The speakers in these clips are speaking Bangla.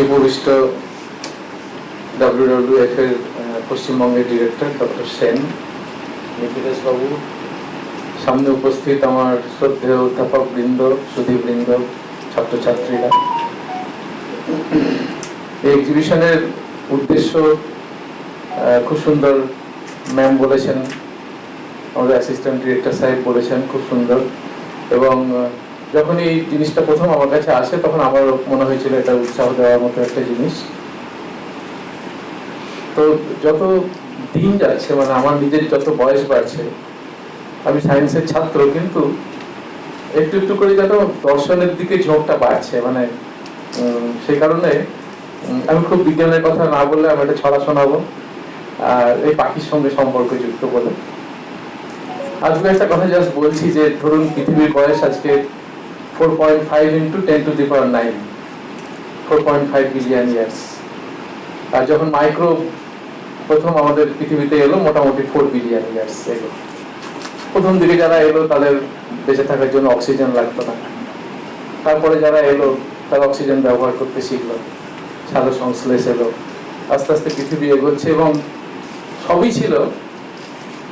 উপবিষ্ট WWF এর পশ্চিমবঙ্গের ডিরেক্টর ডক্টর সেন, নিখিলেশ বাবু, সামনে উপস্থিত আমার শ্রদ্ধেয় অধ্যাপক বৃন্দ, সুধী বৃন্দ, ছাত্রছাত্রীরা। এই এক্সিবিশনের উদ্দেশ্য খুব সুন্দর ম্যাম বলেছেন, আমাদের অ্যাসিস্ট্যান্ট ডিরেক্টর সাহেব বলেছেন, খুব সুন্দর। এবং যখন এই জিনিসটা প্রথম আমার কাছে আসে তখন আমার মনে হয়েছিল এটা উৎসাহ দেওয়ার মতো একটা জিনিস। তো যত দিন যাচ্ছে, মানে আমার নিজের যত বয়স বাড়ছে, আমি সায়েন্সের ছাত্র, কিন্তু একটু একটু করে যেন দর্শনের দিকে ঝোঁকটা বাড়ছে। মানে সেই কারণে আমি খুব বিজ্ঞানের কথা না বললে আমি একটা ছড়া শোনাবো আর এই পাখির সঙ্গে সম্পর্ক যুক্ত বলে। আজকে একটা কথা জাস্ট বলছি যে ধরুন পৃথিবীর বয়স আজকে 4.5 × 10⁹, 4.5 বিলিয়ন ইয়ার্স। আর যখন মাইক্রোব প্রথম আমাদের পৃথিবীতে এলো মোটামুটি 4 বিলিয়ন ইয়ার্স এলো। প্রথম দিকে যারা এলো তাদের বেঁচে থাকার জন্য অক্সিজেন লাগতো না, তারপরে যারা এলো তারা অক্সিজেন ব্যবহার করতে শিখলো, সালো সংশ্লেষ এলো, আস্তে আস্তে পৃথিবী এগোচ্ছে এবং সবই ছিল।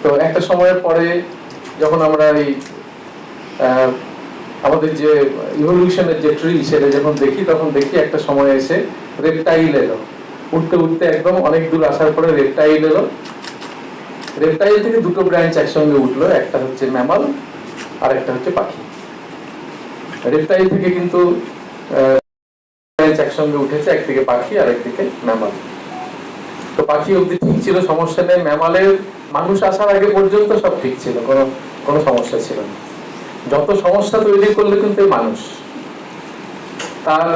তো একটা সময়ের পরে যখন আমরা এই আমাদের যে ইভলিউশনের যে ট্রি সেটা যখন দেখি, তখন দেখি একটা সময় এসে রেপটাইল এলো। উঠতে উঠতে একদম অনেক দূর আসার পরে রেপটাইল এলো। রেপটাইল থেকে দুটো ব্রাঞ্চ একসঙ্গে উঠলো, একটা হচ্ছে ম্যামাল আর একটা হচ্ছে পাখি। রেপটাইল থেকে কিন্তু ব্রাঞ্চ একসঙ্গে উঠেছে, একদিকে পাখি আর একদিকে ম্যামাল। তো পাখি অব্দি ঠিক ছিল, সমস্যা নেই। ম্যামালের মানুষ আসার আগে পর্যন্ত সব ঠিক ছিল, কোনো সমস্যা ছিল না। যত সমস্যা তৈরি করলে কিন্তু মানুষ, তার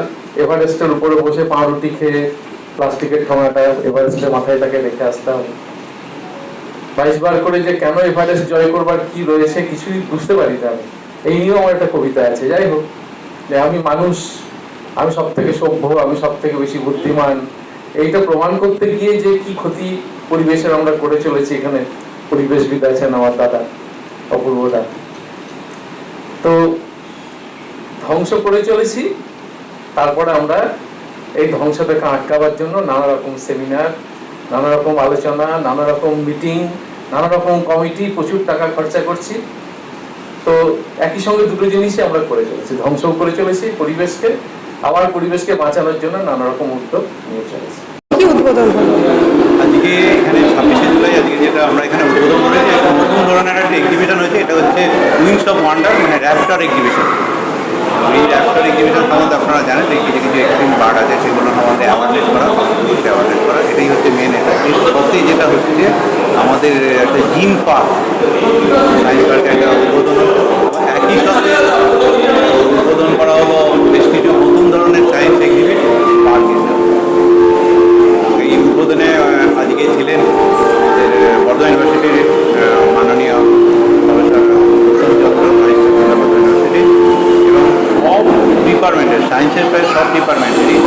এভারেস্টের উপরে বসে পাউরুটি খেয়ে প্লাস্টিকের ঠোঙাটা এভারেস্টের মাথায় তাকে রেখে আসতাম 22 বার করে, যে কেন এভারেস্ট জয় করবার কি রয়েছে কিছুই বুঝতে পারি না। এই নিয়েও আমার একটা কবিতা আছে। যাই হোক, যে আমি মানুষ, আমি সব থেকে সভ্য, আমি সব থেকে বেশি বুদ্ধিমান, এইটা প্রমাণ করতে গিয়ে যে কি ক্ষতি পরিবেশের আমরা করে চলেছি। এখানে পরিবেশবিদ আছেন আমার দাদা অপূর্বদা। তো ধ্বংস করে চলেছি, তারপরে আমরা এই ধ্বংসটাকে আটকাবার জন্য নানা রকম সেমিনার, নানা রকম আলোচনা, নানা রকম মিটিং, নানা রকম কমিটি, প্রচুর টাকা খরচা করছি। তো একই সঙ্গে দুটো জিনিসই আমরা করে চলেছি, ধ্বংসও করে চলেছি পরিবেশকে, আবার পরিবেশকে বাঁচানোর জন্য নানা রকম উদ্যোগ নিয়ে চলেছি। কি উদ্বোধন হলো আজকে এখানে 26শে জুলাই, আজকে যেটা আমরা এখানে উদ্বোধন করেছি, একটা নতুন ধরনের একটা এক্সিবিশন হয়েছে। এটা হচ্ছে উইংস অফ ওয়ান্ডার, মানে র্যাপটর এক্সিবিশন। এই র্যাপটর এক্সিবিশন সম্বন্ধে আপনারা জানেন যে কিছু কিছু এক্সট্রিম বার্ড আছে, সেগুলো আমাদের অ্যাওয়ারনেস করা, এটাই হচ্ছে মেন। এটা সত্যি যেটা হচ্ছে আমাদের একটা জিম পার্ক, সায়েন্স পার্কে একটা উদ্বোধন হলো। একই সাথে উদ্বোধন করা হলো বেশ কিছু নতুন ধরনের সায়েন্স এক্সিবিট পার্ক হিসাবে। এই উদ্বোধনে আজকে ছিলেন বর্ধমান ইউনিভার্সিটির মাননীয় প্রফেসর চন্দ্র, ভাইস চ্যান্সেলর বর্ধমান ইউনিভার্সিটি, এবং সব ডিপার্টমেন্টের, সায়েন্সের প্রায় সব ডিপার্টমেন্টেরই,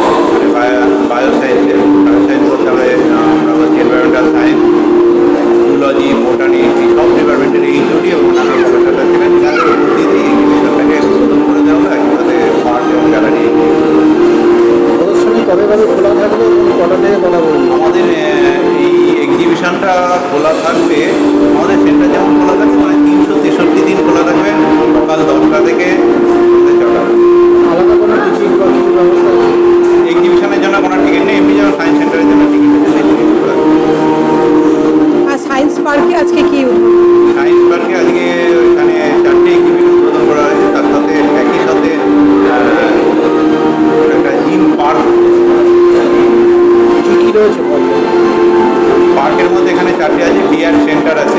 বায়োসায়েন্সের, বলতে হবে আমরা বলছি এনভায়রনমেন্টাল সায়েন্স, জুলজি, বোটানি, এই সব ডিপার্টমেন্টের এইচওডি এবং নানা প্রফেসররা ছিলেন, যাদের উপস্থিতি এই এক্সিবিশনটাকে উদ্বোধন করে দেওয়া হয়। একসাথে পার্ক এবং গ্যালারি। প্রদর্শনী কবে খোলা থাকবে এবং কটা থেকে কটা পর্যন্ত? আমাদের এই এক্সিবিশনটা খোলা থাকবে, আমাদের সেন্টার যেমন খোলা থাকবে, মানে 363 দিন খোলা থাকবে, সকাল 10টা থেকে 4টা। আলাদা কোনো টিকিট বা কিছু ব্যবস্থা আছে? এক্সিবিশনের জন্য কোনো টিকিট নেই, এমনি যেমন সায়েন্স সেন্টারের জন্য টিকিট আছে, সেই টিকিট খোলা থাকবে। আর সায়েন্স পার্কে আজকে কি উদ্বোধন? সায়েন্স পার্কে আজকে এখানে 4টে এক্সিবিশন উদ্বোধন করা হয়েছে, তার সাথে একই সাথে একটা জিম পার্ক। কী কী রয়েছে? পার্কের মধ্যে এখানে 4টে আছে, বিয়ার সেন্টার আছে,